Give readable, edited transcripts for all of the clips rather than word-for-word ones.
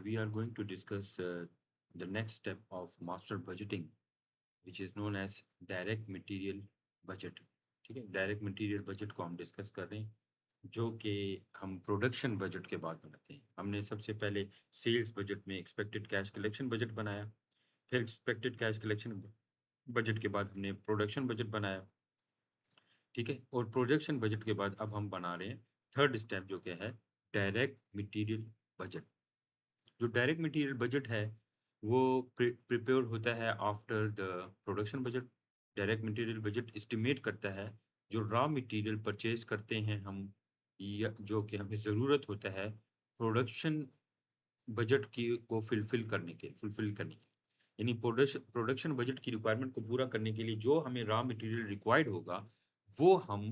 we are going to discuss the next step of master budgeting, which is known as direct material budget. ठीक है, direct material budget को हम discuss कर रहे हैं, जो कि हम प्रोडक्शन बजट के बाद बनाते हैं। हमने सबसे पहले सेल्स बजट में एक्सपेक्टेड कैश कलेक्शन बजट बनाया, फिर एक्सपेक्टेड कैश कलेक्शन बजट के बाद हमने प्रोडक्शन बजट बनाया। ठीक है, और प्रोडक्शन बजट के बाद अब हम बना रहे हैं थर्ड स्टेप, जो क्या है डायरेक्ट मटेरियल बजट। जो डायरेक्ट मटेरियल बजट है वो प्रिपेयर होता है after the production budget. Direct material budget estimate करता है जो रॉ मटेरियल परचेज करते हैं हम, या जो कि हमें ज़रूरत होता है प्रोडक्शन बजट की को फुलफिल करने के, यानी प्रोडक्शन बजट की रिक्वायरमेंट को पूरा करने के लिए जो हमें रॉ मटेरियल रिक्वायर्ड होगा वो हम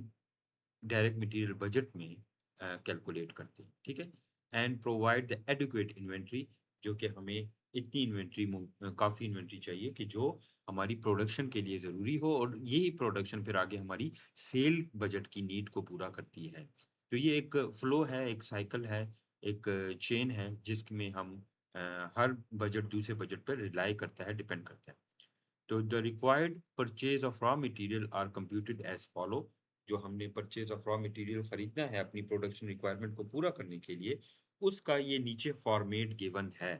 डायरेक्ट मटेरियल बजट में कैलकुलेट करते हैं। ठीक है, and provide the educate inventory, जो कि हमें इतनी इन्वेंट्री काफ़ी इन्वेंट्री चाहिए कि जो हमारी प्रोडक्शन के लिए ज़रूरी हो, और यही प्रोडक्शन फिर आगे हमारी सेल बजट की नीड को पूरा करती है। तो ये एक फ्लो है, एक साइकिल है, एक चेन है जिसमें हम हर बजट दूसरे बजट पर रिलाई करता है, डिपेंड करता है। तो the required purchase of raw material are computed as follow. जो हमने परचेज ऑफ रॉ मटेरियल खरीदना है अपनी प्रोडक्शन रिक्वायरमेंट को पूरा करने के लिए, उसका ये नीचे फॉर्मेट गिवन है।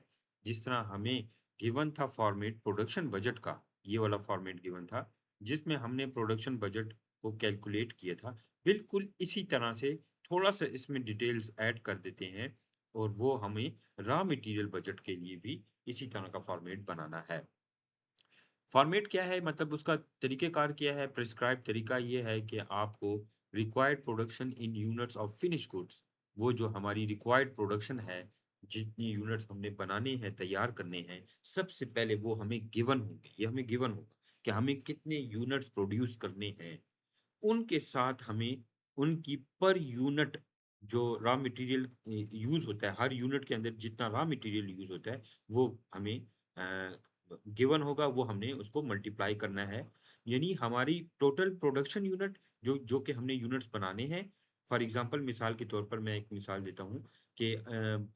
जिस तरह हमें गिवन था फॉर्मेट प्रोडक्शन बजट का, ये वाला फॉर्मेट गिवन था जिसमें हमने प्रोडक्शन बजट को कैलकुलेट किया था, बिल्कुल इसी तरह से थोड़ा सा इसमें डिटेल्स ऐड कर देते हैं, और वो हमें रॉ मटेरियल बजट के लिए भी इसी तरह का फॉर्मेट बनाना है। फॉर्मेट क्या है, मतलब उसका तरीक़ेकार क्या है, प्रिस्क्राइब तरीका ये है कि आपको required production in units of finish goods, वो जो हमारी रिक्वायर्ड प्रोडक्शन है, जितनी यूनिट्स हमने बनाने हैं, तैयार करने हैं, सबसे पहले वो हमें गिवन होंगे। ये हमें गिवन होगा कि हमें कितने यूनिट्स प्रोड्यूस करने हैं। उनके साथ हमें उनकी पर यूनिट जो रॉ मटेरियल यूज़ होता है, हर यूनिट के अंदर जितना रॉ मटेरियल यूज़ होता है, वो हमें गिवन होगा, वो हमने उसको मल्टीप्लाई करना है। यानी हमारी टोटल प्रोडक्शन यूनिट जो कि हमने यूनिट्स बनाने हैं। फॉर एग्ज़ाम्पल, मिसाल के तौर पर मैं एक मिसाल देता हूँ कि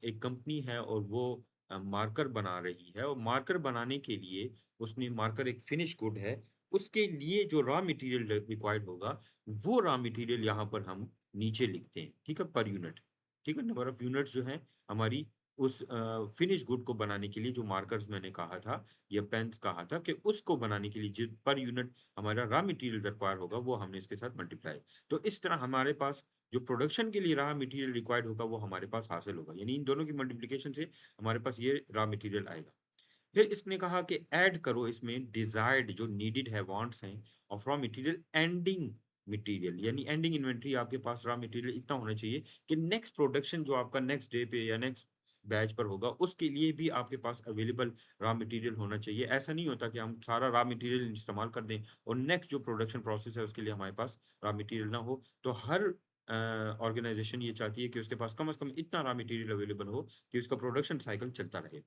एक कंपनी है और वो मार्कर बना रही है, और मार्कर बनाने के लिए उसने मार्कर एक फिनिश गुड है, उसके लिए जो रॉ मटेरियल रिक्वायर्ड होगा, वो रॉ मटेरियल यहाँ पर हम नीचे लिखते हैं। ठीक है, पर यूनिट। ठीक है, नंबर ऑफ यूनिट्स जो हैं हमारी उस फिनिश गुड को बनाने के लिए, जो मार्कर्स मैंने कहा था या पेन्स कहा था कि उसको बनाने के लिए जो पर यूनिट हमारा रॉ मटेरियल रिक्वायर होगा, वो हमने इसके साथ मल्टीप्लाई। तो इस तरह हमारे पास जो प्रोडक्शन के लिए रॉ मटेरियल रिक्वायर्ड होगा वो हमारे पास हासिल होगा, यानी इन दोनों की मल्टीप्लिकेशन से हमारे पास ये रॉ मटेरियल आएगा। फिर इसने कहा कि ऐड करो इसमें डिजायर्ड जो नीडेड है, वांट्स हैं of raw material ending material, यानी एंडिंग इन्वेंटरी आपके पास रॉ मटेरियल इतना होना चाहिए कि नेक्स्ट प्रोडक्शन जो आपका नेक्स्ट डे पे या नेक्स्ट बैच पर होगा, उसके लिए भी आपके पास अवेलेबल रॉ मटेरियल होना चाहिए। ऐसा नहीं होता कि हम सारा रॉ मटेरियल इस्तेमाल कर दें और नेक्स्ट जो प्रोडक्शन प्रोसेस है उसके लिए हमारे पास रॉ मटेरियल ना हो। तो हर ऑर्गेनाइजेशन ये चाहती है कि उसके पास कम से कम इतना रॉ मटेरियल अवेलेबल हो कि उसका प्रोडक्शन साइकिल चलता रहे।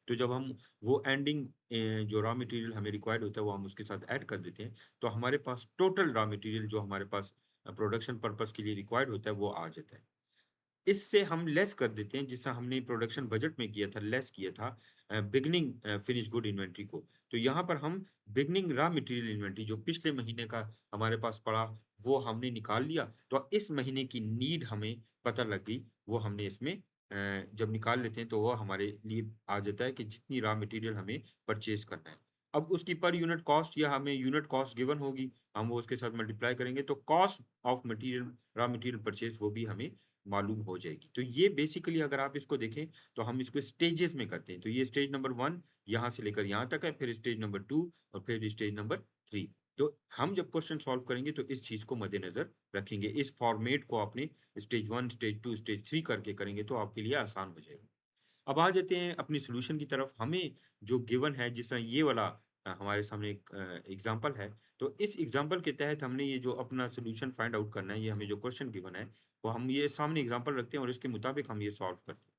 तो जब हम वो एंडिंग जो रॉ मटेरियल हमें रिक्वायर्ड होता है वो हम उसके साथ ऐड कर देते हैं, तो हमारे पास टोटल रॉ मटेरियल जो हमारे पास प्रोडक्शन पर्पस के लिए रिक्वायर्ड होता है वो आ जाता है। इससे हम लेस कर देते हैं, जिससे हमने प्रोडक्शन बजट में किया था, लेस किया था बिगनिंग फिनिश गुड इन्वेंटरी को। तो यहाँ पर हम बिगनिंग रॉ मटेरियल इन्वेंटरी जो पिछले महीने का हमारे पास पड़ा, वो हमने निकाल लिया। तो इस महीने की नीड हमें पता लग गई, वो हमने इसमें जब निकाल लेते हैं तो वो हमारे लिए आ जाता है कि जितनी रॉ मटेरियल हमें परचेज करना है। अब उसकी पर यूनिट कॉस्ट या हमें यूनिट कॉस्ट गिवन होगी, हम वो उसके साथ मल्टीप्लाई करेंगे तो cost of material, raw material purchase वो भी हमें मालूम हो जाएगी। तो ये बेसिकली अगर आप इसको देखें तो हम इसको स्टेजेस में करते हैं। तो ये स्टेज नंबर 1 यहाँ से लेकर यहाँ तक है, फिर स्टेज नंबर 2 और फिर स्टेज नंबर 3। तो हम जब क्वेश्चन सॉल्व करेंगे तो इस चीज़ को मद्देनज़र रखेंगे। इस फॉर्मेट को आपने स्टेज 1, स्टेज 2, स्टेज 3 करके करेंगे तो आपके लिए आसान हो जाएगा। अब आ जाते हैं अपनी सॉल्यूशन की तरफ। हमें जो गिवन है, जिस तरह ये वाला हमारे सामने एक एग्ज़ाम्पल है, तो इस एग्ज़ाम्पल के तहत हमने ये जो अपना सॉल्यूशन फाइंड आउट करना है, ये हमें जो क्वेश्चन गिवन है, वो हम ये सामने एग्ज़ाम्पल रखते हैं और इसके मुताबिक हम ये सॉल्व करते हैं।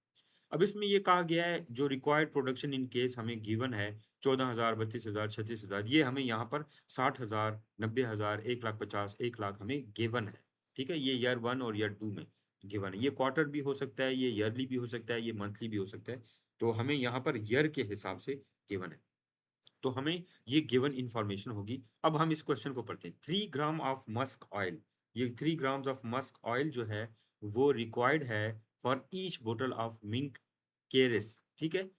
अब इसमें ये कहा गया है जो रिक्वायर्ड प्रोडक्शन इन केस हमें गिवन है 14,000, 32,000, 36,000, ये हमें यहाँ पर 60,000, 90,000, 1,50,000, 1,00,000 हमें गिवन है। ठीक है? ये ईयर 1 और ईयर 2 में गिवन है। ये क्वार्टर भी हो सकता है, ये ईयरली भी हो सकता है, ये मंथली भी हो सकता है। तो हमें यहाँ पर ईयर के हिसाब से गिवन है, तो हमें ये गिवन इंफॉर्मेशन होगी। अब हम इस क्वेश्चन को पढ़ते हैं। 3 ग्राम ऑफ मस्क ऑयल, ये 3 ग्राम्स ऑफ मस्क ऑयल जो है वो रिक्वायर्ड है फॉर ईच बोतल ऑफ मिंक केरिस, ठीक है,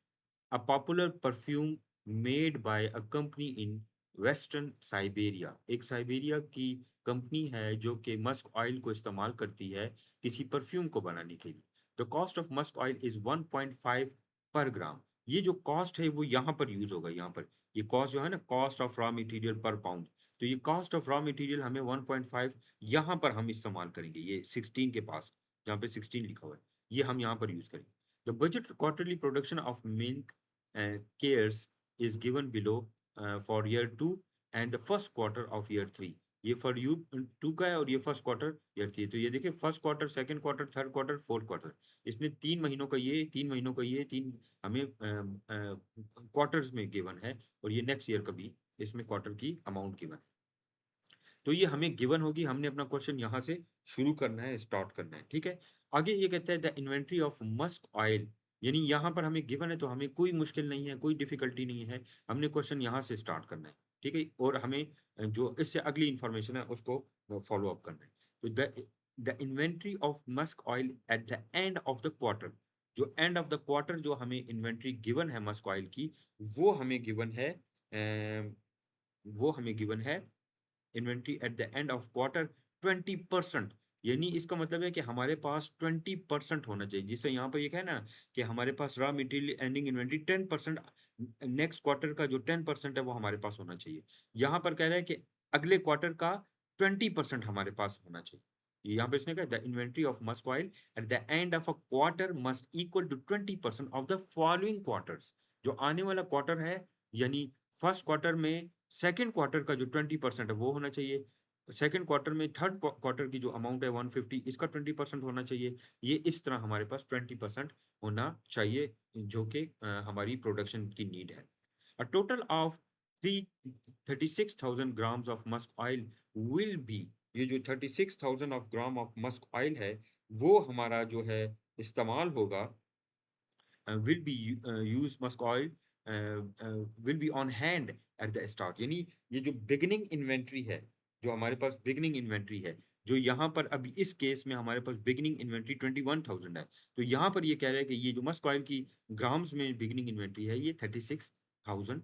a popular perfume made by a company in western Siberia. एक साइबेरिया की कंपनी है जो कि मस्क ऑयल को इस्तेमाल करती है किसी परफ्यूम को बनाने के लिए। The cost of musk oil is 1.5 पर ग्राम। ये जो कॉस्ट है वो यहाँ पर यूज होगा, यहाँ पर ये कॉस्ट जो है ना, कॉस्ट ऑफ रॉ मटेरियल पर पाउंड, तो ये कॉस्ट ऑफ रॉ मटेरियल हमें 1.5 यहाँ पर हम इस्तेमाल करेंगे, ये 16 के पास जहाँ पे 16 लिखा हुआ है, ये हम यहाँ पर यूज करेंगे। The budget quarterly production of milk cares is given below for year 2 and the first quarter of year 3। ये फॉर यू 2 का है और ये फर्स्ट क्वार्टर ईयर 3। तो ये देखिए first quarter, second quarter, third quarter, fourth quarter, इसमें 3 महीनों का ये, 3 महीनों का ये, तीन हमें क्वार्टर्स में गिवन है, और ये नेक्स्ट ईयर का भी इसमें क्वार्टर की अमाउंट गिवन है। तो ये हमें गिवन होगी, हमने अपना क्वेश्चन यहाँ से शुरू करना है, स्टार्ट करना है, ठीक है। आगे ये कहता है the inventory of musk oil, यानी यहाँ पर हमें गिवन है तो हमें कोई मुश्किल नहीं है, कोई डिफिकल्टी नहीं है, हमने क्वेश्चन यहाँ से स्टार्ट करना है, ठीक है, और हमें जो इससे अगली इंफॉर्मेशन है उसको फॉलो अप करना है। तो the inventory of musk oil at the end of the quarter, जो एंड ऑफ द क्वार्टर जो हमें इन्वेंट्री गिवन है मस्क ऑयल की, वो हमें गिवन है वो हमें गिवन है inventory at the end of quarter 20%। यानी इसका मतलब है कि हमारे पास 20% होना चाहिए, जिससे यहाँ पर ये कहे ना कि हमारे पास raw material ending inventory 10%, next quarter का जो 10% है वो हमारे पास होना चाहिए। यहाँ पर कह रहा है कि अगले क्वार्टर का 20% हमारे पास होना चाहिए। यहाँ पे इसने कहा the inventory of musk oil at the end of a quarter must equal to 20% of the following quarters. जो आने वाला क्वार्टर है, यानी फर्स्ट क्वार्टर में सेकेंड क्वार्टर का जो 20% है वो होना चाहिए, सेकेंड क्वार्टर में थर्ड क्वार्टर की जो अमाउंट है 150, इसका 20% होना चाहिए। ये इस तरह हमारे पास 20% होना चाहिए, जो कि हमारी प्रोडक्शन की नीड है। अ total of 36,000 grams of musk oil will be, ये जो 36,000 of gram of musk oil है वो हमारा जो है इस्तेमाल होगा, will be use musk oil will be on hand at the start। यानी ये जो बिगिनिंग इन्वेंट्री है, जो हमारे पास बिगिनिंग इन्वेंट्री है, जो यहाँ पर अभी इस केस में हमारे पास बिगिनिंग इन्वेंट्री 21,000 है, तो यहाँ पर ये कह रहा है कि ये जो मस्क ऑयल की ग्राम्स में बिगिनिंग इन्वेंट्री है ये 36,000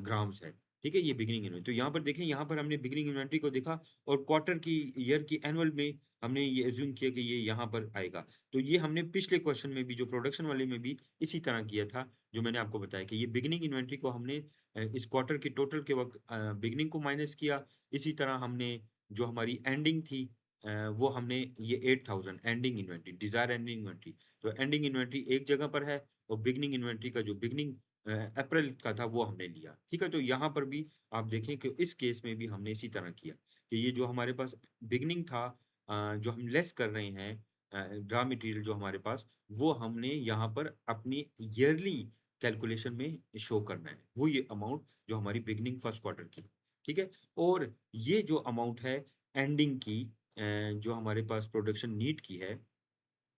ग्राम्स है, ठीक है, ये बिगिनिंग इन्वेंट्री। तो यहाँ पर देखें, यहाँ पर हमने बिगिनिंग इन्वेंट्री को देखा और क्वार्टर की, ईयर की, एनुअल में हमने ये एज्यूम किया कि ये यहाँ पर आएगा। तो ये हमने पिछले क्वेश्चन में भी, जो प्रोडक्शन वाले में भी इसी तरह किया था, जो मैंने आपको बताया कि ये बिगिनिंग इन्वेंट्री को हमने इस क्वार्टर की टोटल के वक्त बिगिनिंग को माइनस किया। इसी तरह हमने जो हमारी एंडिंग थी वो हमने ये 8,000 ending inventory, desired ending inventory, तो एंडिंग इन्वेंट्री एक जगह पर है और बिगिनिंग इन्वेंट्री का जो बिगिनिंग अप्रैल का था वो हमने लिया, ठीक है। तो यहाँ पर भी आप देखें कि इस केस में भी हमने इसी तरह किया कि ये जो हमारे पास बिगिनिंग था, जो हम लेस कर रहे हैं रॉ मटेरियल जो हमारे पास, वो हमने यहाँ पर अपनी ईयरली कैलकुलेशन में शो करना है, वो ये अमाउंट जो हमारी बिगनिंग फर्स्ट क्वार्टर की, ठीक है। और ये जो अमाउंट है एंडिंग की, जो हमारे पास प्रोडक्शन नीड की है,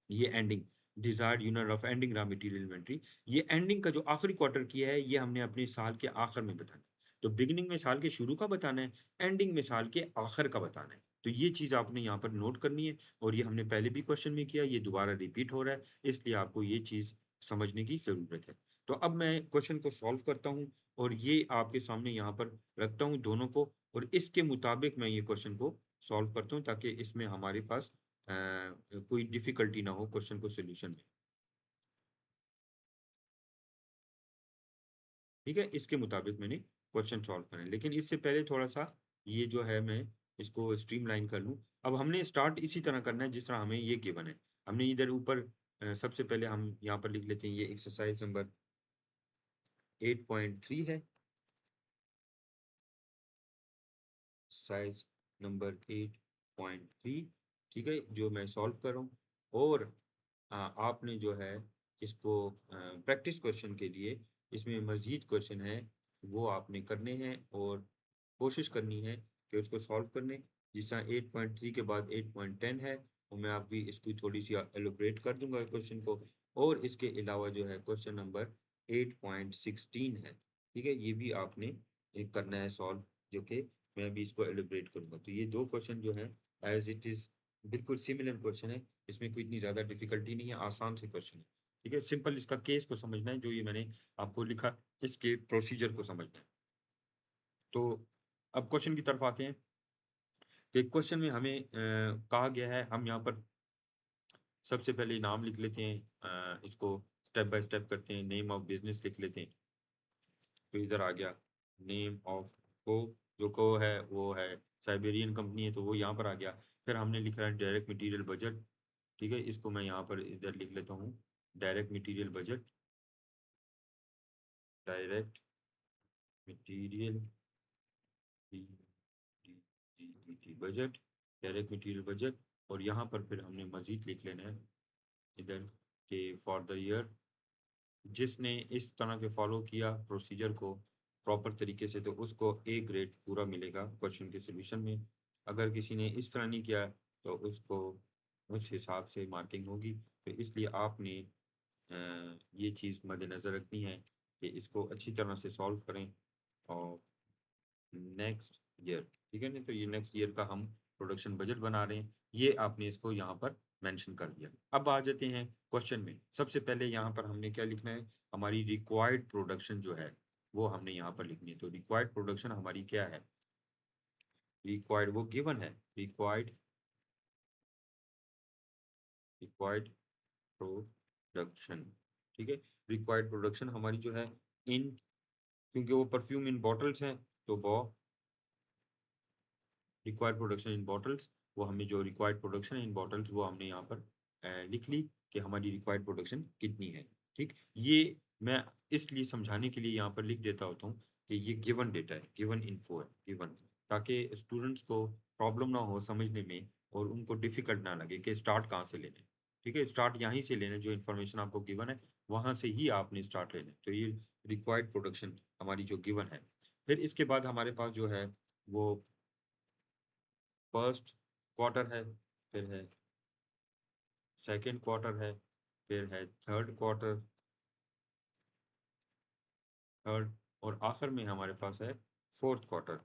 ये ending desired unit of ending raw material inventory, ये एंडिंग का जो आखिरी क्वार्टर किया है ये हमने अपने साल के आखिर में बताना है। तो बिगिनिंग में साल के शुरू का बताना है, एंडिंग में साल के आखिर का बताना है। तो ये चीज़ आपने यहाँ पर नोट करनी है, और ये हमने पहले भी क्वेश्चन में किया, ये दोबारा रिपीट हो रहा है, इसलिए आपको ये चीज़ समझने की ज़रूरत है। तो अब मैं क्वेश्चन को सॉल्व करता हूँ और ये आपके सामने यहाँ पर रखता हूँ दोनों को, और इसके मुताबिक मैं ये क्वेश्चन को सॉल्व करता हूँ ताकि इसमें हमारे पास कोई डिफिकल्टी ना हो क्वेश्चन को सोल्यूशन में, ठीक है। इसके मुताबिक मैंने क्वेश्चन सॉल्व करना है, लेकिन इससे पहले थोड़ा सा ये जो है मैं इसको स्ट्रीमलाइन कर लूँ। अब हमने स्टार्ट इसी तरह करना है जिस तरह हमें ये गिवन है। हमने इधर ऊपर सबसे पहले हम यहाँ पर लिख लेते हैं, ये एक्सरसाइज नंबर 8.3 है, एक्सरसाइज नंबर 8.3, ठीक है, जो मैं सॉल्व कर रहा हूँ। और आपने जो है इसको प्रैक्टिस क्वेश्चन के लिए इसमें मज़ीद क्वेश्चन है वो आपने करने हैं, और कोशिश करनी है कि उसको सॉल्व करने, जिस तरह 8.3 के बाद 8.10 है, और मैं आप भी इसकी थोड़ी सी एलोबरेट कर दूंगा क्वेश्चन को। और इसके अलावा जो है क्वेश्चन नंबर 8.16 है, ठीक है? ये भी आपने करना है सॉल्व, जो कि मैं अभी इसको एलिब्रेट करूँगा। तो ये 2 क्वेश्चन जो हैं एज़ इट इज़ बिल्कुल सिमिलर क्वेश्चन है, इसमें कोई इतनी ज़्यादा डिफ़िकल्टी नहीं है, आसान से क्वेश्चन है, ठीक है? सिंपल इसका केस को समझना है, जो ये मैंने आपको लिखा, इसके प्रोसीजर को समझना है। तो अब क्वेश्चन की तरफ आते हैं। तो एक क्वेश्चन में हमें कहा गया है, हम यहाँ पर सबसे पहले नाम लिख लेते हैं, इसको स्टेप बाय स्टेप करते हैं, नेम ऑफ बिज़नेस लिख लेते हैं। तो इधर आ गया नेम ऑफ को, जो को है वो है साइबेरियन कंपनी है, तो वो यहाँ पर आ गया। फिर हमने लिखा है डायरेक्ट मटेरियल बजट, ठीक है? इसको मैं यहाँ पर इधर लिख लेता हूँ, direct material budget, direct material budget, direct material budget. और यहाँ पर फिर हमने मज़ीद लिख लेना है इधर के फॉर द ईयर, जिसने इस तरह के फॉलो किया प्रोसीजर को प्रॉपर तरीके से, तो उसको ए ग्रेड पूरा मिलेगा क्वेश्चन के सॉल्यूशन में। अगर किसी ने इस तरह नहीं किया तो उसको उस हिसाब से मार्किंग होगी। तो इसलिए आपने ये चीज़ मद्देनज़र रखनी है कि इसको अच्छी तरह से सॉल्व करें। और नेक्स्ट ईयर, ठीक है ना? तो ये नेक्स्ट ईयर का हम प्रोडक्शन बजट बना रहे हैं, ये आपने इसको यहाँ पर मेंशन कर दिया। अब आ जाते हैं क्वेश्चन में। सबसे पहले यहाँ पर हमने क्या लिखना है, हमारी रिक्वायर्ड प्रोडक्शन जो है, वो हमने यहाँ पर लिखनी है। तो रिक्वायर्ड प्रोडक्शन हमारी क्या है? रिक्वायर्ड वो गिवन है, रिक्वायर्ड रिक्वायर्ड प्रोडक्शन, ठीक है? रिक्वायर्ड प्रोडक्शन हमारी जो है इन, क्योंकि वो परफ्यूम इन बॉटल्स हैं, तो वो रिक्वायर्ड प्रोडक्शन इन बॉटल्स, वो हमें जो रिक्वायर्ड प्रोडक्शन इन बॉटल्स वो हमने यहाँ पर लिख ली कि हमारी रिक्वायर्ड प्रोडक्शन कितनी है, ठीक? ये मैं इसलिए समझाने के लिए यहाँ पर लिख देता होता हूँ कि ये गिवन डेटा है, गिवन इन्फो है, गिवन, ताकि स्टूडेंट्स को प्रॉब्लम ना हो समझने में और उनको डिफ़िकल्ट ना लगे कि स्टार्ट कहाँ से लेना है, ठीक है? स्टार्ट यहीं से लेना है, जो इन्फॉर्मेशन आपको गिवन है, वहाँ से ही आपने स्टार्ट लेना है। तो ये रिक्वायर्ड प्रोडक्शन हमारी जो गिवन है। फिर इसके बाद हमारे पास जो है वो फर्स्ट क्वार्टर है, फिर है सेकंड क्वार्टर है, फिर है थर्ड क्वार्टर, थर्ड, और आखिर में हमारे पास है फोर्थ क्वार्टर,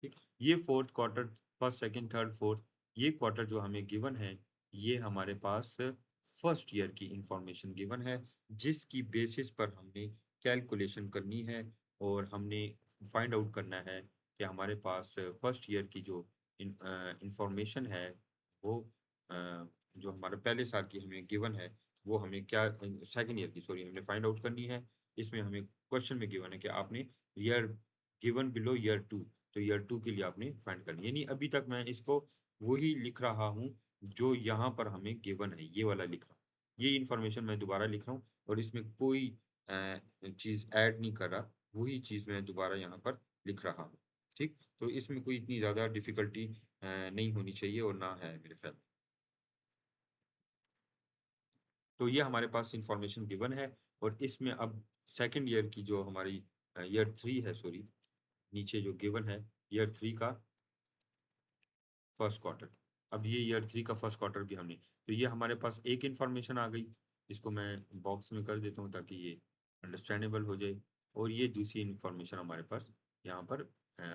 ठीक? ये fourth quarter, first, second, third, fourth, ये क्वार्टर जो हमें गिवन है, ये हमारे पास फर्स्ट ईयर की इंफॉर्मेशन गिवन है, जिसकी बेसिस पर हमने कैलकुलेशन करनी है और हमने फाइंड आउट करना है कि हमारे पास फर्स्ट ईयर की जो इंफॉर्मेशन है, वो जो हमारे पहले साल की हमें गिवन है, वो हमें क्या, सेकंड ईयर की सॉरी, हमने फाइंड आउट करनी है। इसमें हमें क्वेश्चन में गिवन है कि आपने ईयर गिवन बिलो ईयर 2, तो ईयर 2 के लिए आपने फाइंड करनी है। यानी अभी तक मैं इसको वही लिख रहा हूँ, जो यहाँ पर हमें गिवन है, ये वाला लिख रहा हूँ। ये इन्फॉर्मेशन मैं दोबारा लिख रहा हूँ और इसमें कोई चीज़ ऐड नहीं कर रहा, वही चीज़ मैं दोबारा यहाँ पर लिख रहा हूँ, ठीक? तो इसमें कोई इतनी ज़्यादा डिफ़िकल्टी नहीं होनी चाहिए और ना है मेरे ख़्याल में। तो ये हमारे पास इन्फॉर्मेशन गिवन है और इसमें अब सेकंड ईयर की जो हमारी ईयर 3 है सॉरी, नीचे जो गिवन है ईयर 3 का फर्स्ट क्वार्टर। अब ये ईयर 3 का फर्स्ट क्वार्टर भी हमने, तो ये हमारे पास एक इन्फॉर्मेशन आ गई, इसको मैं बॉक्स में कर देता हूँ ताकि ये अंडरस्टैंडेबल हो जाए। और ये दूसरी इन्फॉर्मेशन हमारे पास यहाँ पर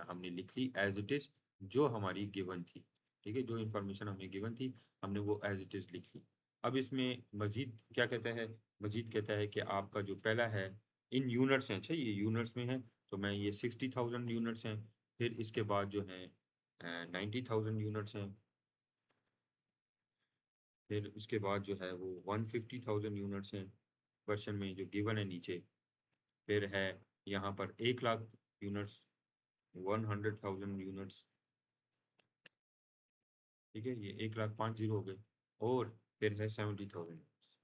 हमने लिख ली एज़ इट इज़, जो हमारी गिवन थी, ठीक है? जो इन्फॉर्मेशन हमें गिवन थी, हमने वो एज़ इट इज़ लिख ली। अब इसमें मज़ीद क्या कहता है? मज़ीद कहता है कि आपका जो पहला है इन यूनिट्स हैं, अच्छा ये यूनिट्स में है, तो मैं ये 60,000 यूनिट्स हैं, फिर इसके बाद जो है 90,000 यूनिट्स हैं, फिर उसके बाद जो है वो 150,000 यूनिट्स हैं क्वेश्चन में जो गिवन है नीचे, फिर है यहाँ पर 1,00,000 यूनिट्स, 100,000 यूनिट्स, ठीक है? ये 1,50,000 हो गए और फिर है 70,000 यूनिट्स।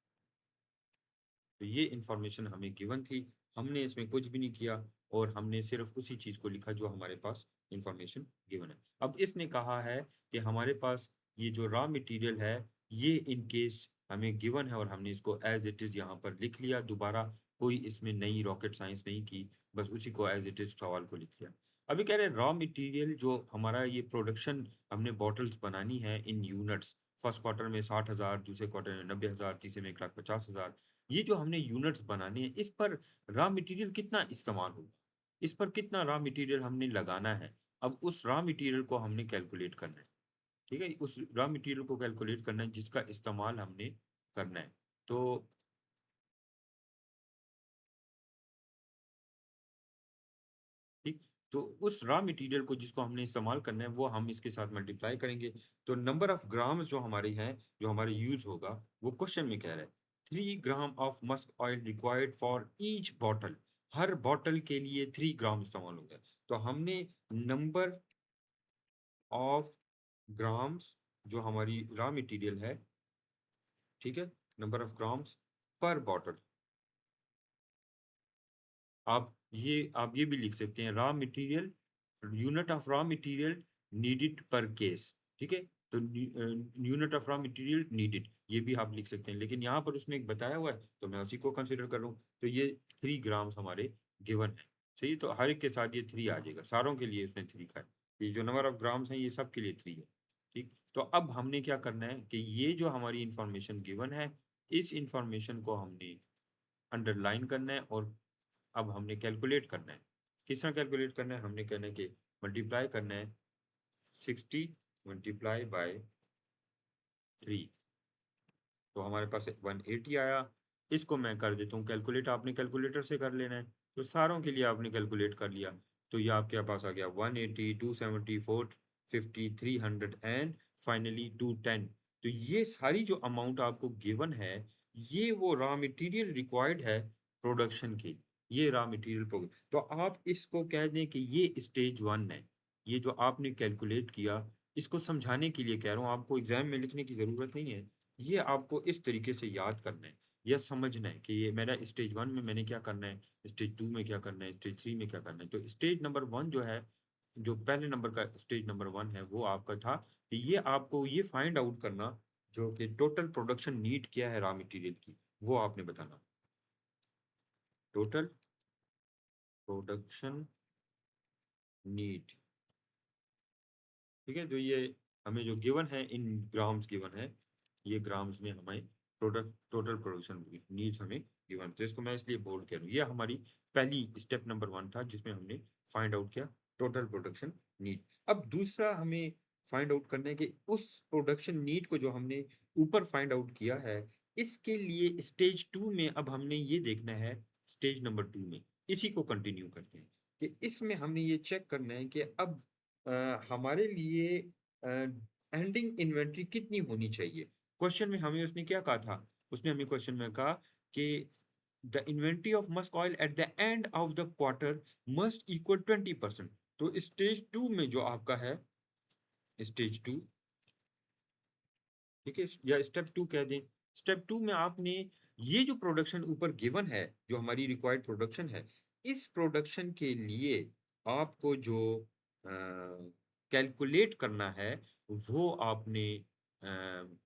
तो ये इन्फॉर्मेशन हमें गिवन थी, हमने इसमें कुछ भी नहीं किया और हमने सिर्फ़ उसी चीज़ को लिखा जो हमारे पास इन्फॉर्मेशन गिवन है। अब इसने कहा है कि हमारे पास ये जो रॉ मटेरियल है, ये इन केस हमें गिवन है और हमने इसको एज़ इट इज़ यहाँ पर लिख लिया, दोबारा कोई इसमें नई रॉकेट साइंस नहीं की, बस उसी को एज़ इट इज़ सवाल को लिख लिया। अभी कह रहे हैं रॉ मटेरियल जो हमारा ये प्रोडक्शन हमने बॉटल्स बनानी है इन यूनिट्स, फर्स्ट क्वार्टर में 60,000, दूसरे क्वार्टर में 90,000, तीसरे में 1,50,000। ये जो हमने यूनिट्स बनाने हैं, इस पर रॉ मटेरियल कितना इस्तेमाल होगा, इस पर कितना रॉ मटेरियल हमने लगाना है। अब उस रॉ मटेरियल को हमने कैलकुलेट करना है, ठीक है, उस रॉ मटेरियल को कैलकुलेट करना है जिसका इस्तेमाल हमने करना है। तो ठीक, तो उस रॉ मटेरियल को जिसको हमने इस्तेमाल करना है वो हम इसके साथ मल्टीप्लाई करेंगे। तो नंबर ऑफ ग्राम्स जो हमारे हैं, जो हमारे यूज होगा, वो क्वेश्चन में कह रहा है 3 gram of musk oil required for each bottle. Her bottle के लिए 3 ग्राम इस्तेमाल होगा। तो हमने नंबर ऑफ ग्राम्स जो हमारी रॉ मटेरियल है, ठीक है, नंबर ऑफ ग्राम्स पर बॉटल। आप ये भी लिख सकते हैं raw material, unit of raw material needed पर केस, ठीक है। तो unit of raw material needed, ये भी आप लिख सकते हैं, लेकिन यहाँ पर उसने एक बताया हुआ है तो मैं उसी को कंसिडर कर रहा हूँ। तो ये 3 ग्राम्स हमारे गिवन है, सही। तो हर एक के साथ ये 3 आ जाएगा, सारों के लिए उसने 3 का है। ये जो नंबर ऑफ ग्राम्स हैं ये सब के लिए 3 है, ठीक। तो अब हमने क्या करना है कि ये जो हमारी इंफॉर्मेशन गिवन है, इस इंफॉर्मेशन को हमने अंडरलाइन करना है और अब हमने कैलकुलेट करना है। किस तरह कैलकुलेट करना है, हमने कहना है कि मल्टीप्लाई करना है 60 मल्टीप्लाई बाय 3, तो हमारे पास 180 आया। इसको मैं कर देता हूँ कैलकुलेट, आपने कैलकुलेटर से कर लेना है। तो सारों के लिए आपने कैलकुलेट कर लिया, तो ये आपके पास आ गया 180, 270, 450, 300 एंड फाइनली 210। तो ये सारी जो अमाउंट आपको गिवन है, ये वो रॉ मटेरियल रिक्वायर्ड है प्रोडक्शन की। ये रॉ मटेरियल तो आप इसको कह दें कि ये स्टेज 1 है। ये जो आपने कैलकुलेट किया, इसको समझाने के लिए कह रहा हूँ, आपको एग्जाम में लिखने की जरूरत नहीं है। ये आपको इस तरीके से याद करना है या समझना है कि ये मेरा स्टेज 1 में मैंने क्या करना है, स्टेज 2 में क्या करना है, स्टेज 3 में क्या करना है। तो स्टेज नंबर 1 जो है, जो पहले नंबर का स्टेज नंबर 1 है, वो आपका था कि ये आपको ये फाइंड आउट करना जो कि टोटल प्रोडक्शन नीड क्या है रॉ मटेरियल की, वो आपने बताना। टोटल प्रोडक्शन नीड, ठीक है। तो ये हमें जो गिवन है इन ग्राम्स गिवन है, ये ग्राम्स में हमें प्रोडक्ट टोटल प्रोडक्शन नीड्स हमें गिवन, तो इसको मैं इसलिए बोल्ड कह रहा हूँ। ये हमारी पहली स्टेप नंबर 1 था जिसमें हमने फाइंड आउट किया टोटल प्रोडक्शन नीड। अब दूसरा हमें फाइंड आउट करना है कि उस प्रोडक्शन नीड को जो हमने ऊपर फाइंड आउट किया है, इसके लिए स्टेज 2 में अब हमने ये देखना है, स्टेज नंबर 2 में इसी को कंटिन्यू करते हैं कि इसमें हमने ये चेक करना है कि अब हमारे लिए एंडिंग इन्वेंट्री कितनी होनी चाहिए। क्वेश्चन में हमें उसने क्या कहा था, उसने हमें क्वेश्चन में कहा कि the inventory of musk oil at the end of the quarter must equal 20%। तो स्टेज 2 में जो आपका है, स्टेज 2, ठीक है, या स्टेप 2 कह दें। स्टेप 2 में आपने ये जो प्रोडक्शन ऊपर गिवन है, जो हमारी रिक्वायर्ड प्रोडक्शन है, इस प्रोडक्शन के लिए आपको जो कैलकुलेट करना है, वो आपने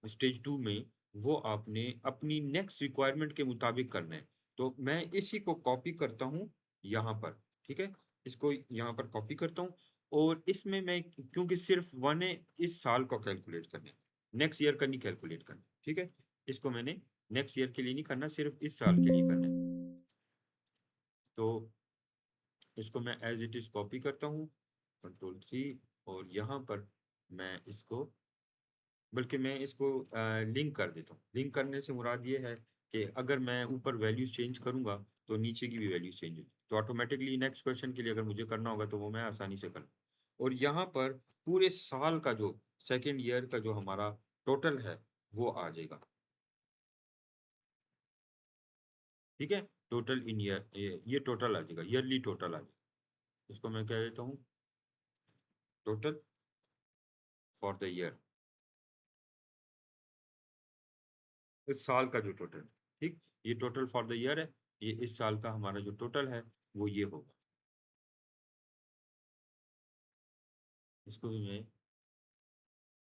स्टेज 2 में वो आपने अपनी नेक्स्ट रिक्वायरमेंट के मुताबिक करना है। तो मैं इसी को कॉपी करता हूँ यहाँ पर, ठीक है, इसको यहाँ पर कॉपी करता हूँ। और इसमें मैं, क्योंकि सिर्फ वन है, इस साल को कैलकुलेट करना है, नेक्स्ट ईयर का नहीं कैलकुलेट करना, ठीक है। इसको मैंने नेक्स्ट ईयर के लिए नहीं करना, सिर्फ इस साल के लिए करना है। तो इसको मैं एज इट इज कॉपी करता हूँ, कंट्रोल सी, और यहाँ पर मैं इसको, बल्कि मैं इसको लिंक कर देता हूँ। लिंक करने से मुराद ये है कि अगर मैं ऊपर वैल्यूज चेंज करूंगा तो नीचे की भी वैल्यूज चेंज होगी, तो ऑटोमेटिकली नेक्स्ट क्वेश्चन के लिए अगर मुझे करना होगा तो वो मैं आसानी से कर लूँ। और यहाँ पर पूरे साल का जो सेकेंड ईयर का जो हमारा टोटल है वो आ जाएगा, ठीक है। टोटल इन ईयर, ये टोटल आ जाएगा, ईयरली टोटल आ जाएगा। इसको मैं कह देता हूँ टोटल फॉर द ईयर, इस साल का जो टोटल, ठीक, ये टोटल फॉर द ईयर है। ये इस साल का हमारा जो टोटल है वो ये होगा। इसको भी मैं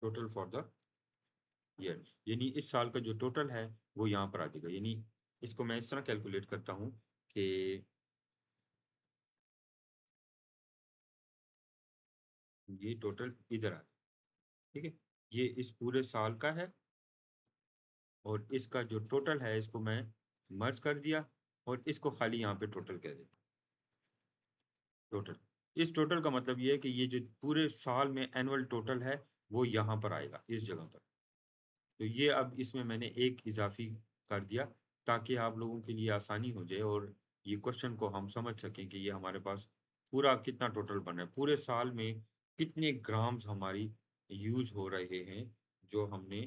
टोटल फॉर द ईयर, यानी इस साल का जो टोटल है वो यहाँ पर आ जाएगा। यानी इसको मैं इस तरह कैलकुलेट करता हूँ कि ये टोटल इधर आ, ठीक है। ये इस पूरे साल का है और इसका जो टोटल है इसको मैं मर्ज कर दिया और इसको खाली यहाँ पे टोटल कह दिया। टोटल, इस टोटल का मतलब ये है कि ये जो पूरे साल में एनुअल टोटल है वो यहाँ पर आएगा इस जगह पर। तो ये अब इसमें मैंने एक इजाफी कर दिया ताकि आप लोगों के लिए आसानी हो जाए और ये क्वेश्चन को हम समझ सकें कि ये हमारे पास पूरा कितना टोटल बन रहा है, पूरे साल में कितने ग्राम्स हमारी यूज हो रहे हैं, जो हमने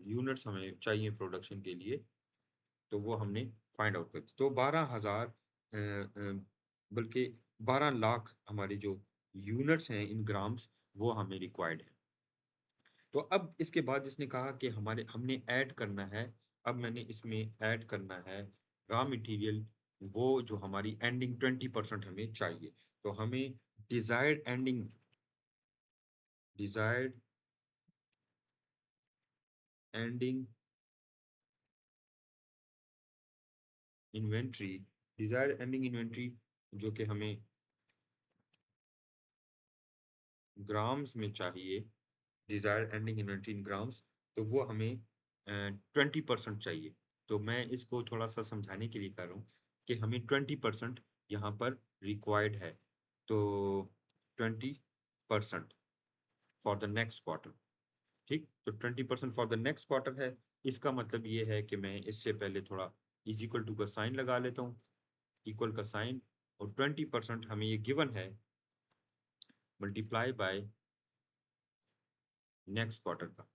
यूनिट्स हमें चाहिए प्रोडक्शन के लिए, तो वो हमने फाइंड आउट कर दी। तो 12,000 बल्कि 12 लाख हमारे जो यूनिट्स हैं इन ग्राम्स वो हमें रिक्वायर्ड है। तो अब इसके बाद इसने कहा कि हमारे हमने ऐड करना है, अब मैंने इसमें ऐड करना है रॉ मटेरियल, वो जो हमारी एंडिंग 20% हमें चाहिए। तो हमें desired ending, desired ending inventory, desired ending inventory जो कि हमें ग्राम्स में चाहिए, desired ending inventory in grams, तो वो हमें 20% चाहिए। तो मैं इसको थोड़ा सा समझाने के लिए कर रहा हूँ कि हमें 20% यहाँ पर रिक्वायर्ड है। तो 20% फॉर द नेक्स्ट क्वार्टर, ठीक। तो 20% फॉर द नेक्स्ट क्वार्टर है, इसका मतलब ये है कि मैं इससे पहले थोड़ा इज इक्वल टू का साइन लगा लेता हूँ, इक्वल का साइन, और 20% हमें ये गिवन है, मल्टीप्लाई बाय नेक्स्ट क्वार्टर का,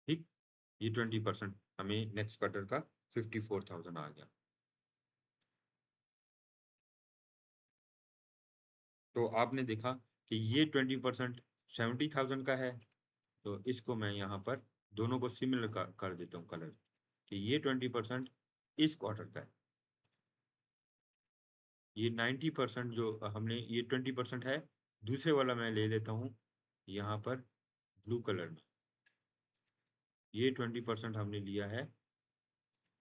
ठीक। ये 20% हमें नेक्स्ट क्वार्टर का 54,000 आ गया। तो आपने देखा कि ये 20% 70,000 का है, तो इसको मैं यहाँ पर दोनों को सिमिलर कर देता हूँ कलर, कि ये 20% इस क्वार्टर का है, ये 90% जो हमने ये 20% है, दूसरे वाला मैं ले लेता हूँ यहाँ पर ब्लू कलर में, ये 20% हमने लिया है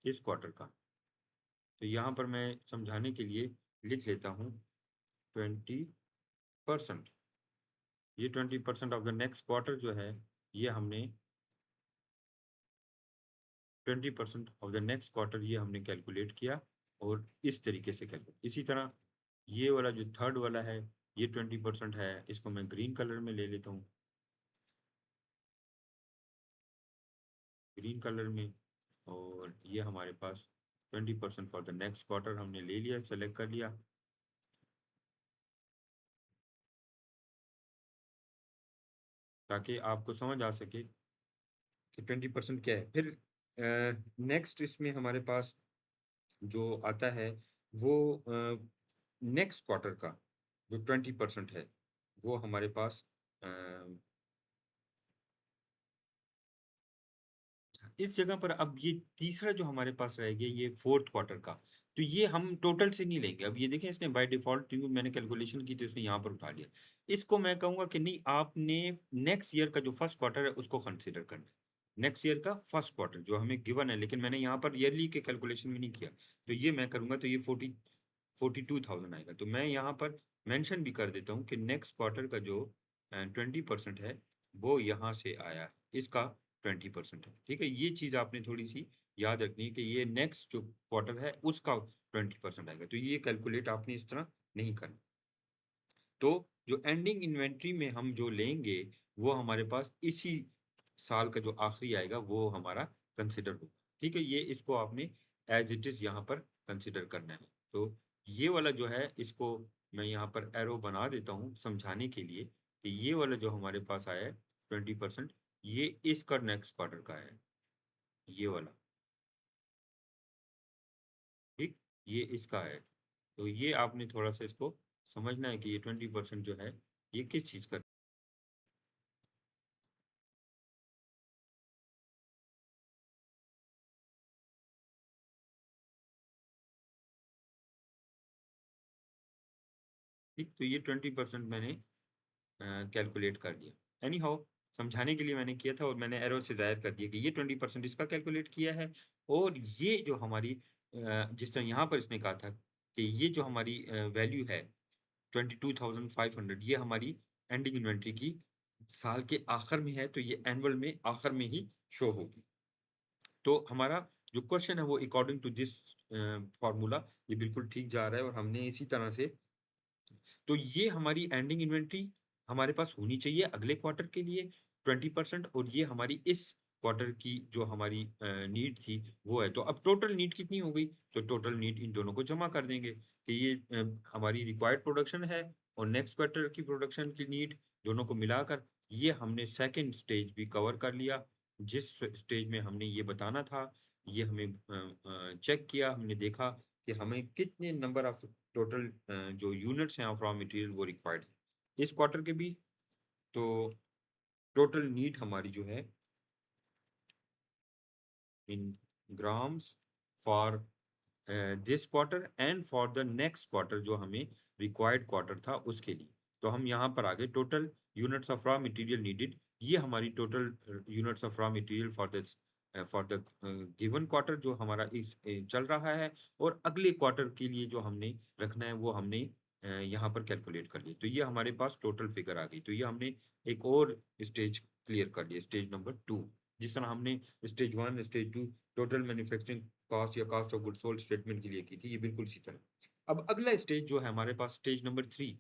इस क्वार्टर का। तो यहाँ पर मैं समझाने के लिए लिख लेता हूँ 20%, ये 20% ऑफ द नेक्स्ट क्वार्टर जो है, ये हमने 20% ऑफ द नेक्स्ट क्वार्टर ये हमने कैलकुलेट किया, और इस तरीके से कैलकुलेट। इसी तरह ये वाला जो थर्ड वाला है, ये 20% है, इसको मैं ग्रीन कलर में ले लेता हूँ, ग्रीन कलर में, और ये हमारे पास 20% फॉर द नेक्स्ट क्वार्टर हमने ले लिया, सेलेक्ट कर लिया, ताकि आपको समझ आ सके कि 20% क्या है। फिर नेक्स्ट इसमें हमारे पास जो आता है वो नेक्स्ट क्वार्टर का जो 20% है, वो हमारे पास अ, इस जगह पर अब ये तीसरा जो हमारे पास रह गया ये फोर्थ क्वार्टर का, तो ये हम टोटल से नहीं लेंगे। अब ये देखें इसने बाय डिफॉल्ट क्योंकि मैंने कैलकुलेशन की तो इसने यहाँ पर उठा लिया, इसको मैं कहूँगा कि नहीं, आपने नेक्स्ट ईयर का जो फर्स्ट क्वार्टर है उसको कंसिडर करना है, नेक्स्ट ईयर का फर्स्ट क्वार्टर जो हमें गिवन है, लेकिन मैंने यहाँ पर ईयरली के कैलकुलेशन में नहीं किया, तो ये मैं करूँगा तो ये 42,000 आएगा। तो मैं यहाँ पर मेंशन भी कर देता हूँ कि नेक्स्ट क्वार्टर का जो 20% है वो यहाँ से आया, इसका 20% है, ठीक है। ये चीज़ आपने थोड़ी सी याद रखनी है कि ये नेक्स्ट जो क्वार्टर है उसका 20% आएगा, तो ये कैलकुलेट आपने इस तरह नहीं करना। तो जो एंडिंग इन्वेंट्री में हम जो लेंगे वो हमारे पास इसी साल का जो आखिरी आएगा वो हमारा कंसिडर होगा, ठीक है। ये इसको आपने एज इट इज यहाँ पर कंसिडर करना है। तो ये वाला जो है इसको मैं यहाँ पर एरो बना देता हूँ समझाने के लिए कि ये वाला जो हमारे पास आया है 20%, ये इसका नेक्स्ट क्वार्टर का है, ये वाला, ठीक, ये इसका है। तो ये आपने थोड़ा सा इसको समझना है कि ये 20% जो है ये किस चीज़ का। ठीक, तो ये 20% मैंने कैलकुलेट कर दिया। एनी हाउ समझाने के लिए मैंने किया था और मैंने एरो से ज़ाहिर कर दिया कि ये 20% इसका कैलकुलेट किया है, और ये जो हमारी जिस तरह यहाँ पर इसने कहा था कि ये जो हमारी वैल्यू है 22,500, ये हमारी एंडिंग इन्वेंट्री की साल के आखिर में है तो ये एनुअल में आखिर में ही शो होगी। तो हमारा जो क्वेश्चन है वो अकॉर्डिंग टू दिस फॉर्मूला ये बिल्कुल ठीक जा रहा है और हमने इसी तरह से, तो ये हमारी एंडिंग इन्वेंट्री हमारे पास होनी चाहिए अगले क्वार्टर के लिए 20%, और ये हमारी इस क्वार्टर की जो हमारी नीड थी वो है। तो अब टोटल नीड कितनी हो गई, तो टोटल नीड इन दोनों को जमा कर देंगे कि ये हमारी रिक्वायर्ड प्रोडक्शन है और नेक्स्ट क्वार्टर की प्रोडक्शन की नीड, दोनों को मिलाकर ये हमने सेकेंड स्टेज भी कवर कर लिया। जिस स्टेज में हमने ये बताना था ये हमें चेक किया, हमने देखा कि हमें कितने नंबर ऑफ टोटल जो यूनिट्स हैं ऑफ रॉ मटेरियल वो रिक्वायर्ड है इस क्वार्टर के भी। तो टोटल नीड हमारी जो है in grams for this quarter and for the next quarter जो हमें रिक्वायर्ड क्वार्टर था उसके लिए। तो हम यहाँ पर आगे total units of raw material needed, ये हमारी total units of raw material for the given quarter जो हमारा इस चल रहा है, और अगले क्वार्टर के लिए जो हमने रखना है वो हमने यहाँ पर कैलकुलेट कर लिया। तो ये हमारे पास टोटल फिगर आ गई। तो ये हमने एक और स्टेज क्लियर कर लिया, स्टेज नंबर 2। जिस तरह हमने stage 1 stage 2 total manufacturing cost या cost of goods sold statement के लिए की थी, ये बिल्कुल इसी तरह। अब अगला स्टेज जो है हमारे पास स्टेज नंबर 3,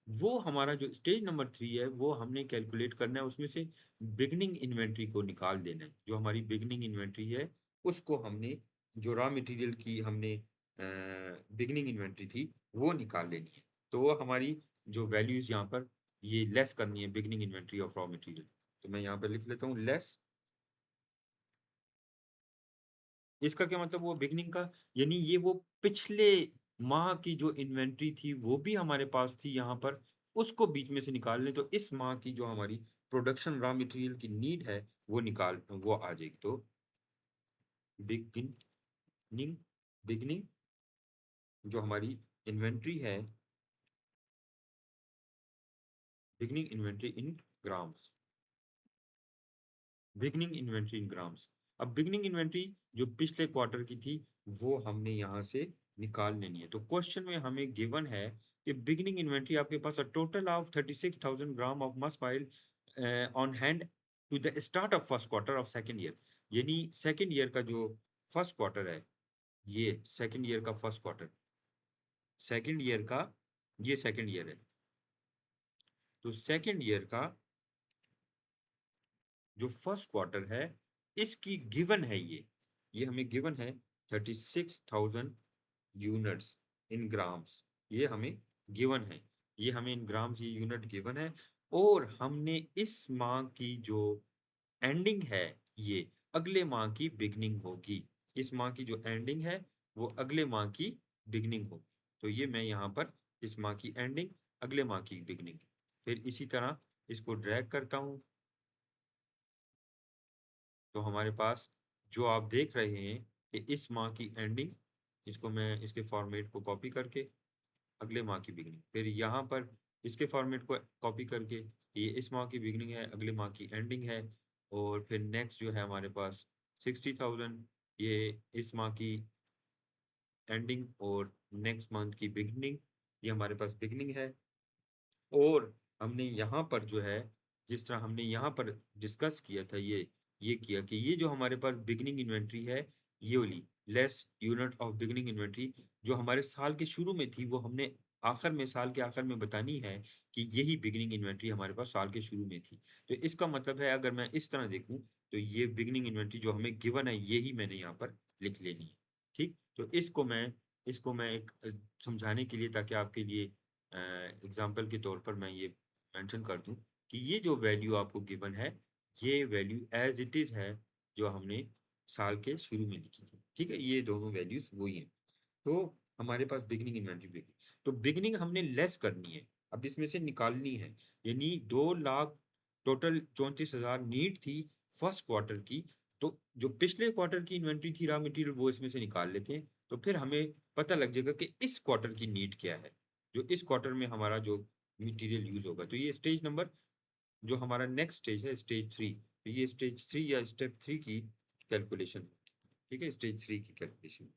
वो हमारा जो स्टेज नंबर 3 है वो हमने कैलकुलेट करना है, उसमें से बिगनिंग इन्वेंट्री को निकाल देना है। जो हमारी बिगनिंग इन्वेंट्री है उसको हमने, जो रॉ मटेरियल की हमने बिगनिंग इन्वेंट्री थी वो निकाल लेनी है। तो वो हमारी जो वैल्यूज यहाँ पर ये लेस करनी है beginning inventory of raw material. तो मैं यहाँ पर लिख लेता हूँ लेस, इसका क्या मतलब, वो बिगनिंग का यानी ये वो पिछले माह की जो इन्वेंट्री थी वो भी हमारे पास थी यहाँ पर, उसको बीच में से निकाल लें तो इस माह की जो हमारी प्रोडक्शन रॉ मटेरियल की नीड है वो आ जाएगी। तो बिगिनिंग बिगिनिंग जो हमारी इन्वेंट्री है, beginning inventory in grams, beginning inventory in grams. अब बिगनिंग इन्वेंट्री जो पिछले क्वार्टर की थी वो हमने यहाँ से निकाल लेनी है। तो क्वेश्चन में हमें गिवन है कि बिगनिंग इन्वेंट्री आपके पास a total of 36,000 gram of must oil on hand to the start of first quarter of second year. यानी सेकेंड ईयर का जो फर्स्ट क्वार्टर है, ये सेकेंड ईयर का फर्स्ट क्वार्टर, सेकेंड ईयर का ये सेकेंड ईयर है, तो सेकेंड ईयर का जो फर्स्ट क्वार्टर है इसकी गिवन है ये हमें गिवन है 36,000 यूनिट्स इन ग्राम्स, ये हमें गिवन है, ये हमें इन ग्राम्स ये यूनिट गिवन है। और हमने इस माह की जो एंडिंग है ये अगले माह की बिगनिंग होगी, इस माह की जो एंडिंग है वो अगले माह की बिगनिंग होगी। तो ये मैं यहाँ पर इस माह की एंडिंग अगले माह की बिगनिंग, फिर इसी तरह इसको ड्रैग करता हूँ। तो हमारे पास जो आप देख रहे हैं कि इस माह की एंडिंग, इसको मैं इसके फॉर्मेट को कॉपी करके अगले माह की बिगनिंग, फिर यहाँ पर इसके फॉर्मेट को कॉपी करके ये इस माह की बिगनिंग है अगले माह की एंडिंग है, और फिर नेक्स्ट जो है हमारे पास 60,000 ये इस माह की एंडिंग और नेक्स्ट मंथ की बिगनिंग, ये हमारे पास बिगनिंग है। और हमने यहाँ पर जो है जिस तरह हमने यहाँ पर डिस्कस किया था ये किया कि ये जो हमारे पास बिगनिंग इन्वेंट्री है ये वाली less unit of beginning inventory जो हमारे साल के शुरू में थी वो हमने आखिर में साल के आखिर में बतानी है कि यही बिगनिंग इन्वेंट्री हमारे पास साल के शुरू में थी। तो इसका मतलब है अगर मैं इस तरह देखूं तो ये बिगनिंग इन्वेंट्री जो हमें गिवन है यही मैंने यहाँ पर लिख लेनी है। ठीक, तो इसको मैं एक समझाने के लिए ताकि आपके लिए एग्जाम्पल के तौर पर मैं ये मेंशन कर दूं कि ये जो वैल्यू आपको गिवन है ये वैल्यू एज इट इज है जो हमने साल के शुरू में लिखी थी। ठीक है, ये दोनों वैल्यूज वही हैं। तो हमारे पास बिगनिंग इन्वेंट्री बिगनिंग, तो बिगनिंग हमने लेस करनी है, अब इसमें से निकालनी है। यानी 2,00,000 टोटल 34,000 नीड थी फर्स्ट क्वार्टर की, तो जो पिछले क्वार्टर की इन्वेंट्री थी रॉ मटेरियल वो इसमें से निकाल लेते हैं, तो फिर हमें पता लग जाएगा कि इस क्वार्टर की नीड क्या है, जो इस क्वार्टर में हमारा जो मटेरियल यूज होगा। तो ये स्टेज नंबर जो हमारा नेक्स्ट स्टेज है स्टेज 3, तो ये स्टेज 3 या स्टेप 3 की कैलकुलेशन, ठीक है, स्टेज 3 की कैलकुलेशन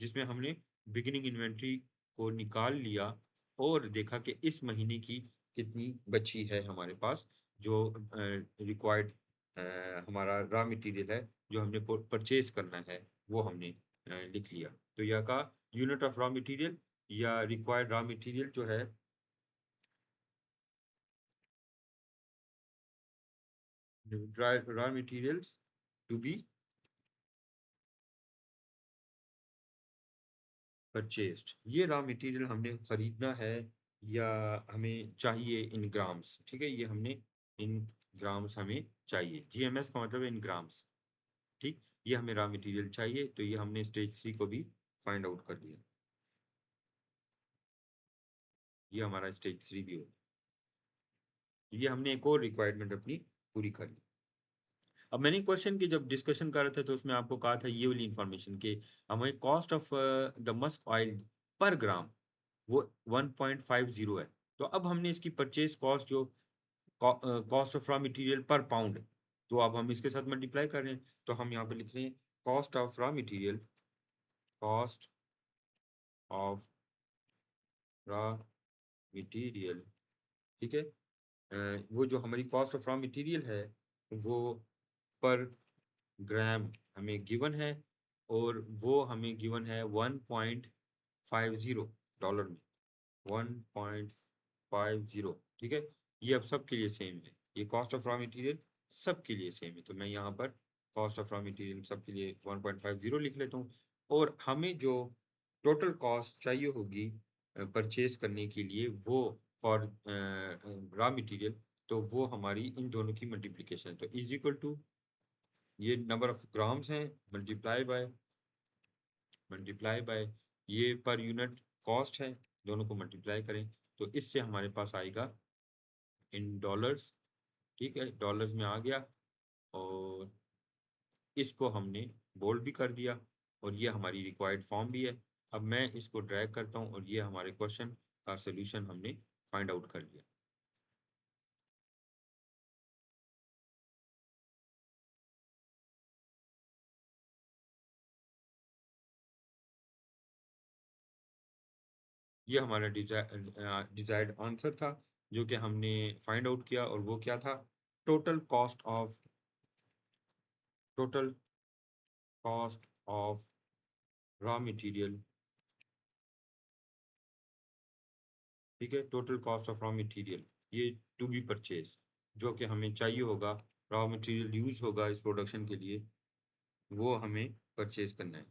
जिसमें हमने बिगिनिंग इन्वेंट्री को निकाल लिया और देखा कि इस महीने की कितनी बची है हमारे पास जो रिक्वायर्ड हमारा रॉ मटेरियल है जो हमने परचेज करना है वो हमने लिख लिया। तो यह का यूनिट ऑफ रॉ मटेरियल या रिक्वायर्ड रॉ मटेरियल जो है raw materials to be purchased, ये रॉ मटेरियल हमने खरीदना है या हमें चाहिए इन ग्राम्स। ठीक है, ये हमने इन ग्राम्स हमें चाहिए, जीएमएस का मतलब है इन ग्राम्स। ठीक, ये हमें रॉ मटेरियल चाहिए, तो ये हमने स्टेज 3 को भी फाइंड आउट कर लिया। ये हमारा स्टेज 3 भी हो, ये हमने एक और रिक्वायरमेंट अपनी पूरी कर ली। अब मैंने क्वेश्चन की जब डिस्कशन कर रहे थे तो उसमें आपको कहा था ये वाली इंफॉर्मेशन कि हमें cost of the Musk oil पर ग्राम वो 1.50 है। तो अब हमने इसकी परचेज कॉस्ट जो कॉस्ट ऑफ रॉ मटेरियल पर पाउंड है, तो अब हम इसके साथ मल्टीप्लाई कर रहे हैं। तो हम यहाँ पे लिख रहे हैं cost of raw material, cost of raw material. ठीक है, वो जो हमारी कॉस्ट ऑफ रॉ मटेरियल है वो पर ग्राम हमें गिवन है, और वो हमें गिवन है 1.50 डॉलर में, 1.50। ठीक है, ये अब सबके लिए सेम है, ये कॉस्ट ऑफ रॉ मटेरियल सबके लिए सेम है। तो मैं यहाँ पर कॉस्ट ऑफ रॉ मटेरियल सबके लिए 1.50 लिख लेता हूँ। और हमें जो टोटल कॉस्ट चाहिए होगी परचेज करने के लिए वो फॉर रॉ मटेरियल, तो वो हमारी इन दोनों की मल्टीप्लिकेशन है। तो इज इक्वल टू ये नंबर ऑफ ग्राम्स हैं मल्टीप्लाई बाय ये पर यूनिट कॉस्ट है, दोनों को मल्टीप्लाई करें तो इससे हमारे पास आएगा इन डॉलर्स। ठीक है, डॉलर्स में आ गया, और इसको हमने बोल्ड भी कर दिया, और ये हमारी रिक्वायर्ड फॉर्म भी है। अब मैं इसको ड्रैग करता हूँ, और ये हमारे क्वेश्चन का सोल्यूशन हमने फाइंड आउट कर लिया। ये हमारा डिजायर्ड आंसर था जो कि हमने फाइंड आउट किया, और वो क्या था, total cost of total cost of raw material. ठीक है, total cost of raw material ये टू बी परचेज, जो कि हमें चाहिए होगा, रॉ मटेरियल यूज होगा इस प्रोडक्शन के लिए, वो हमें परचेज करना है।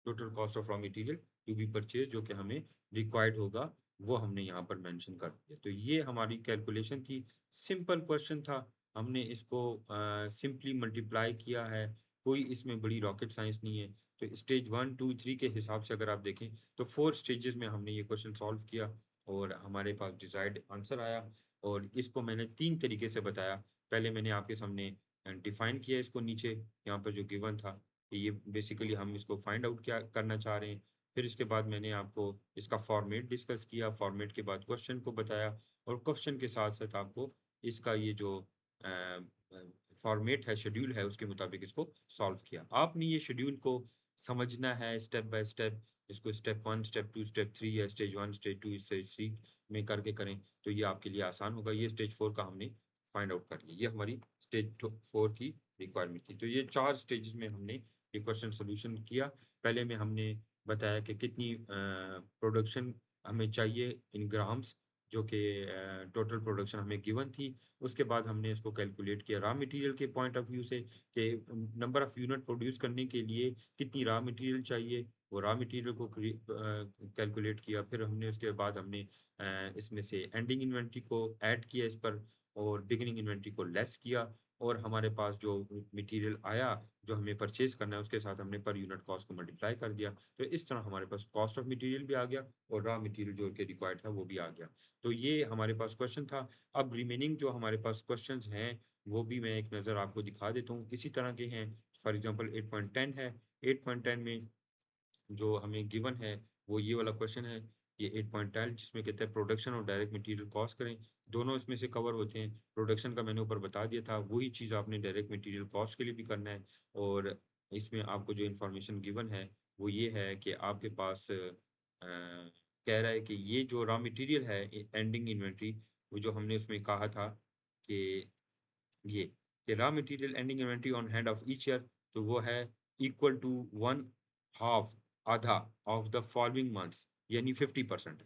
Total cost of raw material to be purchase जो कि हमें रिक्वायर्ड होगा, वो हमने यहाँ पर मेंशन कर दिया। तो ये हमारी कैलकुलेशन थी, सिंपल क्वेश्चन था, हमने इसको सिंपली मल्टीप्लाई किया है, कोई इसमें बड़ी रॉकेट साइंस नहीं है। तो स्टेज 1, 2, 3 के हिसाब से अगर आप देखें तो 4 स्टेजेस में हमने ये क्वेश्चन सॉल्व किया, और हमारे पास डिजायर्ड आंसर आया। और इसको मैंने 3 तरीके से बताया। पहले मैंने आपके सामने डिफाइन किया इसको, नीचे यहाँ पर जो गिवन था कि ये बेसिकली हम इसको फाइंड आउट क्या करना चाह रहे हैं। फिर इसके बाद मैंने आपको इसका फॉर्मेट डिस्कस किया, फॉर्मेट के बाद क्वेश्चन को बताया, और क्वेश्चन के साथ साथ आपको इसका ये जो फॉर्मेट है, शेड्यूल है, उसके मुताबिक इसको सॉल्व किया। आपने ये शेड्यूल को समझना है स्टेप बाय स्टेप, इसको स्टेप 1, स्टेप 2, स्टेप 3 या स्टेज 1, स्टेज 2, स्टेज 3 में करके करें तो ये आपके लिए आसान होगा। ये स्टेज 4 का हमने फाइंड आउट कर लिया, ये हमारी स्टेज 4 की रिक्वायरमेंट थी। तो ये 4 स्टेजेस में हमने ये क्वेश्चन सोल्यूशन किया। पहले में हमने बताया कि कितनी प्रोडक्शन हमें चाहिए इन ग्राम्स, जो कि टोटल प्रोडक्शन हमें गिवन थी। उसके बाद हमने इसको कैलकुलेट किया रॉ मटेरियल के पॉइंट ऑफ व्यू से कि नंबर ऑफ यूनिट प्रोड्यूस करने के लिए कितनी रॉ मटेरियल चाहिए, वो रॉ मटेरियल को कैलकुलेट किया। फिर हमने उसके बाद हमने इसमें से एंडिंग इन्वेंट्री को ऐड किया इस पर, और बिगिनिंग इन्वेंट्री को लेस किया, और हमारे पास जो मटेरियल आया जो हमें परचेज करना है उसके साथ हमने पर यूनिट कॉस्ट को मल्टीप्लाई कर दिया। तो इस तरह हमारे पास कॉस्ट ऑफ मटेरियल भी आ गया, और रॉ मटेरियल जो कि रिक्वायर्ड था वो भी आ गया। तो ये हमारे पास क्वेश्चन था। अब रिमेनिंग जो हमारे पास क्वेश्चंस हैं वो भी मैं एक नज़र आपको दिखा देता हूँ, इसी तरह के हैं। फॉर एग्जांपल 8.10 है, 8.10 में जो हमें गिवन है वो ये वाला क्वेश्चन है, ये 8.10 जिसमें कहते हैं प्रोडक्शन और डायरेक्ट मटेरियल कॉस्ट करें। दोनों इसमें से कवर होते हैं, प्रोडक्शन का मैंने ऊपर बता दिया था, वही चीज़ आपने डायरेक्ट मटेरियल कॉस्ट के लिए भी करना है। और इसमें आपको जो इन्फॉर्मेशन गिवन है वो ये है कि आपके पास कह रहा है कि ये जो रॉ मटेरियल है एंडिंग इन्वेंट्री वो जो हमने उसमें कहा था कि ये कि raw material ending inventory on hand of each year, तो वो है इक्वल टू वन हाफ, आधा ऑफ द फॉलोइंग मंथ्स, यानी 50%।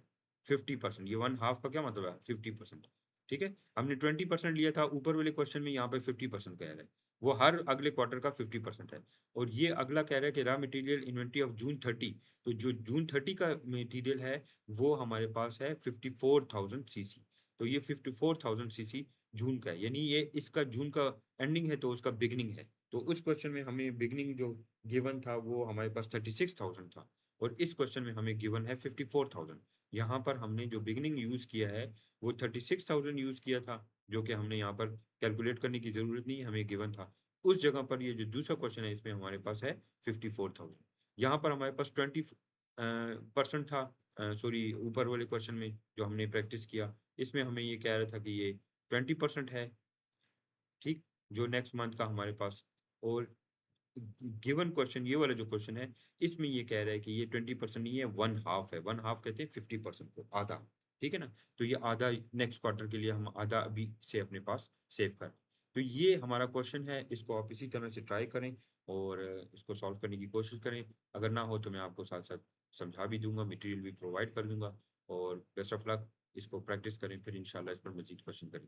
50%, ये वन हाफ का क्या मतलब है? 50%। ठीक है, हमने 20% लिया था ऊपर वाले क्वेश्चन में, यहाँ पे 50% कह रहा है। वो हर अगले क्वार्टर का 50% है। और ये अगला कह रहा है कि raw material inventory of June 30, तो जो जून 30 का मटेरियल है वो हमारे पास है 54,000 सीसी। तो ये 54,000 सीसी जून का है, यानी ये इसका जून का एंडिंग है तो उसका बिगनिंग है। तो उस क्वेश्चन में हमें बिगनिंग जो गिवन था वो हमारे पास 36,000 था, और इस क्वेश्चन में हमें गिवन है 54,000। यहाँ पर हमने जो बिगनिंग यूज किया है वो 36,000 यूज किया था, जो कि हमने यहाँ पर कैलकुलेट करने की जरूरत नहीं, हमें गिवन था। उस जगह पर ये जो दूसरा क्वेश्चन है इसमें हमारे पास है 54,000। यहाँ पर हमारे पास 20% था, सॉरी ऊपर वाले क्वेश्चन में जो हमने प्रैक्टिस किया, इसमें हमें ये कह रहा था कि ये 20% है, ठीक, जो नेक्स्ट मंथ का हमारे पास। और गिवन क्वेश्चन, ये वाला जो क्वेश्चन है, इसमें ये कह रहा है कि ये 20% नहीं है, वन हाफ है। वन हाफ कहते हैं 50% को, आधा। ठीक है ना, तो ये आधा नेक्स्ट क्वार्टर के लिए हम आधा अभी से अपने पास सेव कर। तो ये हमारा क्वेश्चन है, इसको आप इसी तरह से ट्राई करें और इसको सॉल्व करने की कोशिश करें। अगर ना हो तो मैं आपको साथ साथ समझा भी दूंगा, मटेरियल भी प्रोवाइड कर दूंगा। और बेस्ट ऑफ लक, इसको प्रैक्टिस करें, फिर इंशाल्लाह इस पर मजीद क्वेश्चन करें।